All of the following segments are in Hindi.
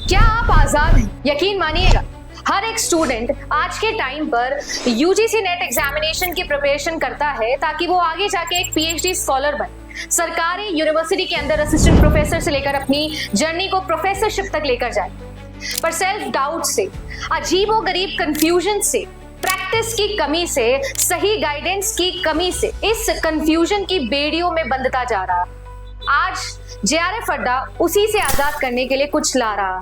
क्या आप आजाद हैं? यकीन मानिएगा, हर एक स्टूडेंट आज के टाइम पर यूजीसी नेट एग्जामिनेशन की प्रिपरेशन करता है ताकि वो आगे जाके एक पीएचडी स्कॉलर बने, सरकारी यूनिवर्सिटी के अंदर असिस्टेंट प्रोफेसर से लेकर अपनी जर्नी को प्रोफेसरशिप तक लेकर जाए। पर सेल्फ डाउट से, अजीबो गरीब कंफ्यूजन से, प्रैक्टिस की कमी से, सही गाइडेंस की कमी से इस कंफ्यूजन की बेड़ियों में बंधता जा रहा। आज जेआरएफ अड्डा उसी से आजाद करने के लिए कुछ ला रहा।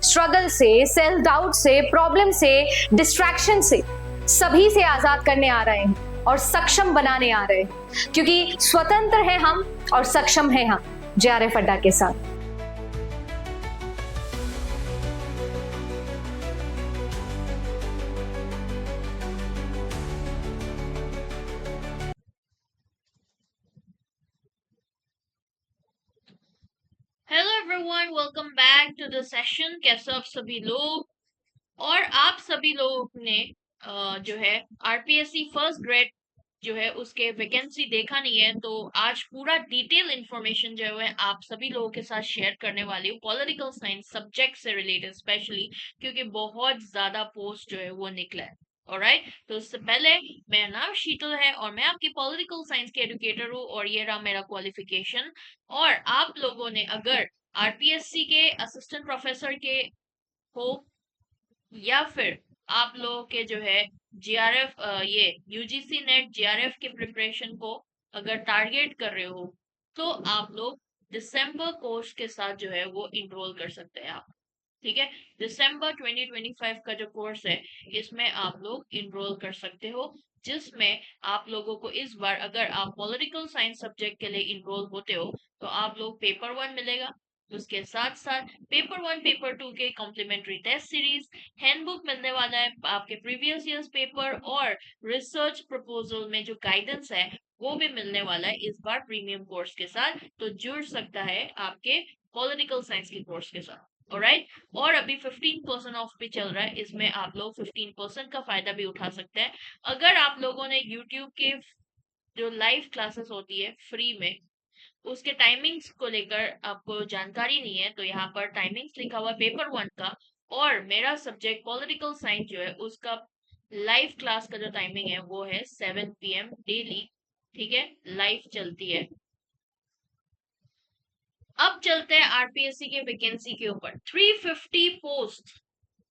स्ट्रगल से, सेल्फ डाउट से, प्रॉब्लम से, डिस्ट्रैक्शन से सभी से आजाद करने आ रहे हैं और सक्षम बनाने आ रहे हैं, क्योंकि स्वतंत्र हैं हम और सक्षम हैं हम जेआरएफ अड्डा के साथ। Hello everyone, welcome back to the session. कैसे हो आप सभी लोग? और आप सभी लोगों ने जो है आरपीएससी फर्स्ट ग्रेड जो है उसके वैकेंसी देखा नहीं है, तो आज पूरा डिटेल इंफॉर्मेशन जो है आप सभी लोगों के साथ शेयर करने वाली हूँ, पॉलिटिकल साइंस सब्जेक्ट से रिलेटेड स्पेशली, क्योंकि बहुत ज्यादा पोस्ट जो है वो निकला है। ऑलराइट, तो उससे पहले मेरा नाम शीतल है और मैं आपकी पॉलिटिकल साइंस के एजुकेटर हूँ और ये रहा मेरा क्वालिफिकेशन। और आप लोगों ने अगर आरपीएससी के असिस्टेंट प्रोफेसर के हो या फिर आप लोगों के जो है जीआरएफ ये यूजीसी नेट जीआरएफ के प्रिपरेशन को अगर टारगेट कर रहे हो, तो आप लोग दिसंबर कोर्स के साथ जो है वो इनरोल कर सकते हैं आप। ठीक है, दिसंबर 2025 का जो कोर्स है इसमें आप लोग इनरोल कर सकते हो, जिसमें आप लोगों को इस बार अगर आप पॉलिटिकल साइंस सब्जेक्ट के लिए इनरोल होते हो तो आप लोग पेपर 1 मिलेगा, उसके साथ साथ पेपर 1 पेपर 2 के कॉम्प्लीमेंट्री टेस्ट सीरीज, हैंडबुक मिलने वाला है, आपके प्रीवियस ईयर्स पेपर और रिसर्च प्रपोजल में जो गाइडेंस है वो भी मिलने वाला है इस बार प्रीमियम कोर्स के साथ। तो जुड़ सकता है आपके पॉलिटिकल साइंस के कोर्स के साथ। ऑलराइट, और अभी 15% ऑफ भी चल रहा है, इसमें आप लोग 15% का फायदा भी उठा सकते हैं। अगर आप लोगों ने यूट्यूब के जो लाइव क्लासेस होती है फ्री में, उसके टाइमिंग्स को लेकर आपको जानकारी नहीं है, तो यहाँ पर टाइमिंग्स लिखा हुआ है पेपर 1 का, और मेरा सब्जेक्ट पॉलिटिकल साइंस जो है उसका लाइव क्लास का जो टाइमिंग है वो है 7 PM डेली। ठीक है, लाइव चलती है। अब चलते हैं आरपीएससी के वैकेंसी के ऊपर। 350 पोस्ट,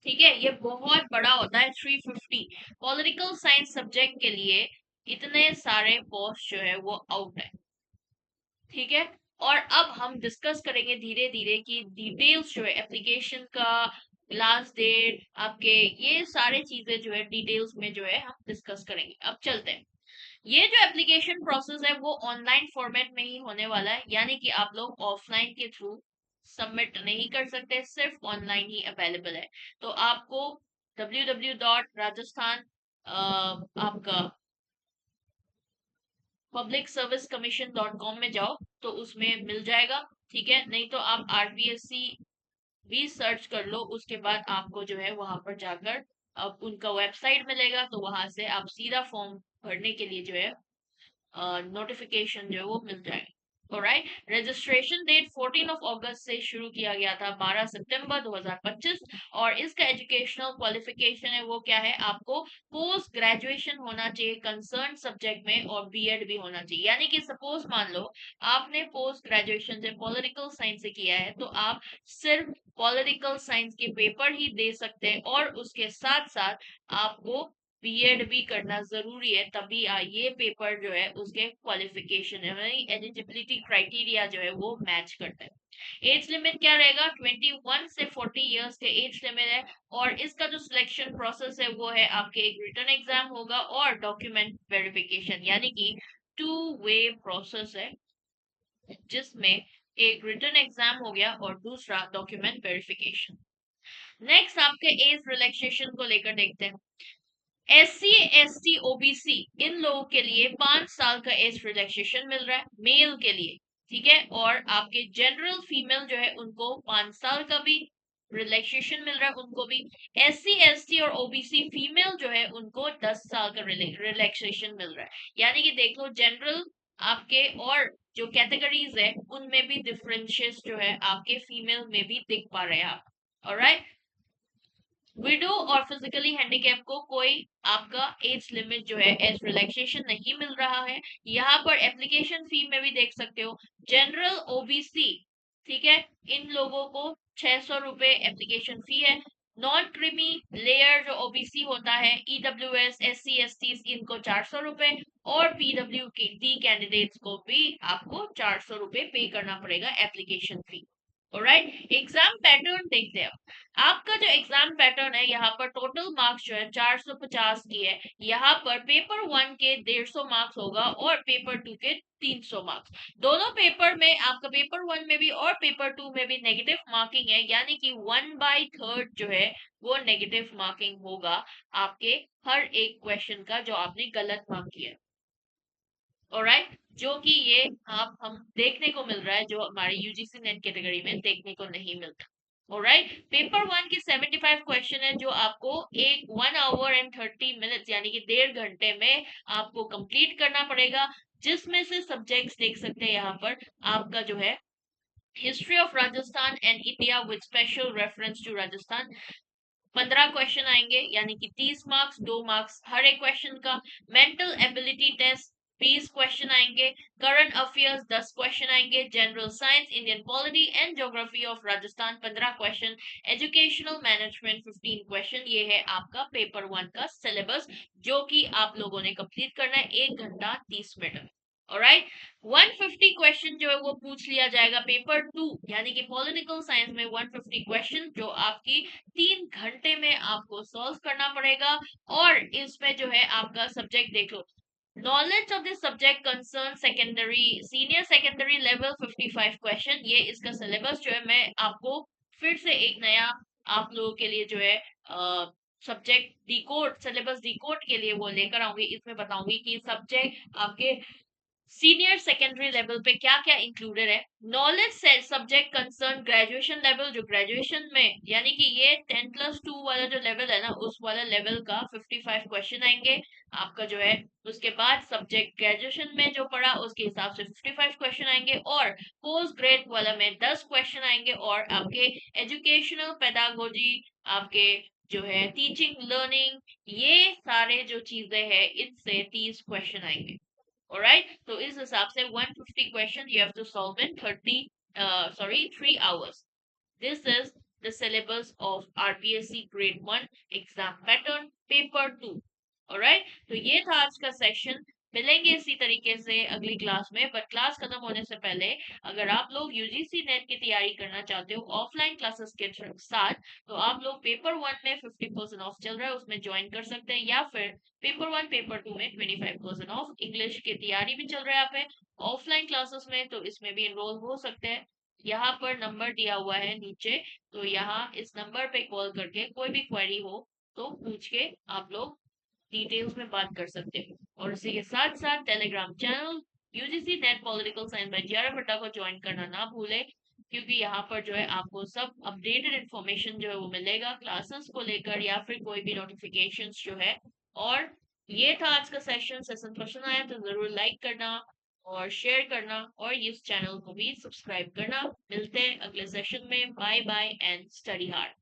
ठीक है, ये बहुत बड़ा होता है 350 पॉलिटिकल साइंस सब्जेक्ट के लिए। इतने सारे पोस्ट जो है वो आउट है। ठीक है, और अब हम डिस्कस करेंगे धीरे धीरे कि डिटेल्स जो है एप्लीकेशन का, लास्ट डेट, आपके ये सारे चीजें जो है डिटेल्स में जो है हम डिस्कस करेंगे। अब चलते हैं। ये जो एप्लीकेशन प्रोसेस है वो ऑनलाइन फॉर्मेट में ही होने वाला है, यानी कि आप लोग ऑफलाइन के थ्रू सबमिट नहीं कर सकते, सिर्फ ऑनलाइन ही अवेलेबल है। तो आपको www.rajasthan आपका publicsservicecommission.com में जाओ तो उसमें मिल जाएगा। ठीक है, नहीं तो आप आरपीएससी भी सर्च कर लो, उसके बाद आपको जो है वहां पर जाकर अब उनका वेबसाइट मिलेगा, तो वहां से आप सीधा फॉर्म भरने के लिए जो है नोटिफिकेशन जो है वो मिल जाएगा। Alright, registration date 14 of August से शुरू किया गया था 12 सितंबर 2025, और इसका एजुकेशनल क्वालिफिकेशन है वो क्या है, आपको पोस्ट ग्रेजुएशन होना चाहिए कंसर्न सब्जेक्ट में और बीएड भी होना चाहिए। यानी कि सपोज मान लो आपने पोस्ट ग्रेजुएशन से पॉलिटिकल साइंस से किया है, तो आप सिर्फ पॉलिटिकल साइंस के पेपर ही दे सकते हैं, और उसके साथ साथ आपको बीएड भी करना जरूरी है, तभी ये पेपर जो है उसके क्वालिफिकेशन यानी एलिजिबिलिटी क्राइटेरिया जो है वो मैच करता है। एज लिमिट क्या रहेगा, 21 से 40 इयर्स के एज लिमिट है, और इसका जो सिलेक्शन प्रोसेस है वो है आपके एक रिटर्न एग्जाम होगा और डॉक्यूमेंट वेरिफिकेशन, यानी कि 2 वे प्रोसेस है, जिसमें एक रिटर्न एग्जाम हो गया और दूसरा डॉक्यूमेंट वेरिफिकेशन। नेक्स्ट आपके एज रिलैक्सेशन को लेकर देखते हैं। SC ST OBC इन लोगों के लिए 5 साल का एज रिलैक्सेशन मिल रहा है मेल के लिए। ठीक है, और आपके जनरल फीमेल जो है उनको 5 साल का भी रिलैक्सेशन मिल रहा है, उनको भी। SC ST और OBC फीमेल जो है उनको 10 साल का रिलैक्सेशन मिल रहा है। यानी कि देख लो जनरल आपके और जो कैटेगरीज है उनमें भी डिफरेंशियस जो है आपके फीमेल में भी दिख पा रहे हैं आप। ऑलराइट। विडो और फिजिकली हैंडीकैप को कोई आपका एज लिमिट जो है एज रिलैक्सेशन नहीं मिल रहा है। यहाँ पर एप्लीकेशन फी में भी देख सकते हो, जनरल ओबीसी, ठीक है, इन लोगों को 600 रुपए एप्लीकेशन फी है। नॉन क्रीमी लेयर जो ओबीसी होता है, ईडब्ल्यूएस, एससी, एसटी, इनको 400 रुपए, और पीडब्ल्यू डी कैंडिडेट्स को भी आपको 400 रुपए पे करना पड़ेगा application fee. Alright, exam pattern देखते हैं। आपका जो एग्जाम पैटर्न है, यहाँ पर टोटल मार्क्स जो है 450 की है। यहाँ पर पेपर 1 के 150 मार्क्स होगा और पेपर 2 के 300 मार्क्स। दोनों पेपर में आपका पेपर 1 में भी और पेपर 2 में भी नेगेटिव मार्किंग है, यानी कि 1/3 जो है वो नेगेटिव मार्किंग होगा आपके हर एक क्वेश्चन का जो आपने गलत मार्क किया है। ऑलराइट, जो कि ये आप हम देखने को मिल रहा है, जो हमारे यूजीसी नेट कैटेगरी में देखने को नहीं मिलता। ऑलराइट, पेपर 1 के 75 क्वेश्चन है जो आपको 1 आवर एंड 30 मिनट्स यानी कि 1.5 घंटे में आपको कंप्लीट करना पड़ेगा, जिसमें से सब्जेक्ट्स देख सकते हैं यहाँ पर आपका जो है history of Rajasthan and India with special reference to Rajasthan. 15 question आएंगे, यानी कि 30 मार्क्स, 2 मार्क्स हर एक क्वेश्चन का। मेंटल एबिलिटी टेस्ट 20 क्वेश्चन आएंगे। करंट अफेयर्स 10 क्वेश्चन आएंगे। General science, Indian polity and geography of Rajasthan 15 question. Educational management 15 question. ये है आपका पेपर 1 का सिलेबस, जो कि आप लोगों ने कंप्लीट करना है 1 घंटा 30 मिनट में। ऑलराइट, 150 क्वेश्चन जो है वो पूछ लिया जाएगा पेपर 2 यानी कि पॉलिटिकल साइंस में। 150 क्वेश्चन जो आपकी 3 घंटे में आपको सॉल्व करना पड़ेगा। और इसमें जो है आपका सब्जेक्ट देख लो, knowledge of this subject concern secondary senior secondary level 55 question. ये इसका सिलेबस जो है मैं आपको फिर से एक नया आप लोगों के लिए जो है सब्जेक्ट डिकोड सिलेबस डिकोड के लिए वो लेकर आऊंगी। इसमें बताऊंगी कि सब्जेक्ट आपके सीनियर सेकेंडरी लेवल पे क्या क्या इंक्लूडेड है। Knowledge subject concern graduation level, जो ग्रेजुएशन में यानी कि ये 10+2 वाला जो लेवल है ना, उस वाला लेवल का 55 क्वेश्चन आएंगे आपका जो है। उसके बाद सब्जेक्ट ग्रेजुएशन में जो पढ़ा उसके हिसाब से 55 क्वेश्चन आएंगे, और पोस्ट ग्रेड वाला में 10 क्वेश्चन आएंगे, और आपके एजुकेशनल पेडागोजी, आपके जो है टीचिंग लर्निंग, ये सारे जो चीजें हैं इनसे 30 क्वेश्चन आएंगे। Alright, तो इस हिसाब से 150 question you have to solve in 3 hours. This is the syllabus of RPSC grade 1 exam pattern paper 2. Alright, तो ये था आज का सेशन। मिलेंगे इसी तरीके से अगली क्लास में, पर क्लास खत्म होने से पहले अगर आप लोग यूजीसी नेट की तैयारी करना चाहते हो ऑफलाइन क्लासेस के साथ, तो आप लोग पेपर 1 में 50% ऑफ चल रहा है, उसमें ज्वाइन कर सकते हैं, या फिर पेपर 1 पेपर 2 में 25% ऑफ इंग्लिश की तैयारी भी चल रहा है यहाँ पे ऑफलाइन क्लासेस में, तो इसमें भी एनरोल हो सकते हैं। यहाँ पर नंबर दिया हुआ है नीचे, तो यहाँ इस नंबर पे कॉल करके कोई भी क्वेरी हो तो पूछ के आप लोग डिटेल्स में बात कर सकते हो। और इसी के साथ साथ Telegram channel UGC NET political science by GR Bhatta को ज्वाइन करना ना भूले, क्योंकि यहाँ पर जो है आपको सब अपडेटेड इन्फॉर्मेशन जो है वो मिलेगा क्लासेस को लेकर, या फिर कोई भी नोटिफिकेशंस जो है। और ये था आज का सेशन पसंद आया तो जरूर लाइक करना और शेयर करना, और इस चैनल को भी सब्सक्राइब करना। मिलते हैं अगले सेशन में। Bye bye and study hard.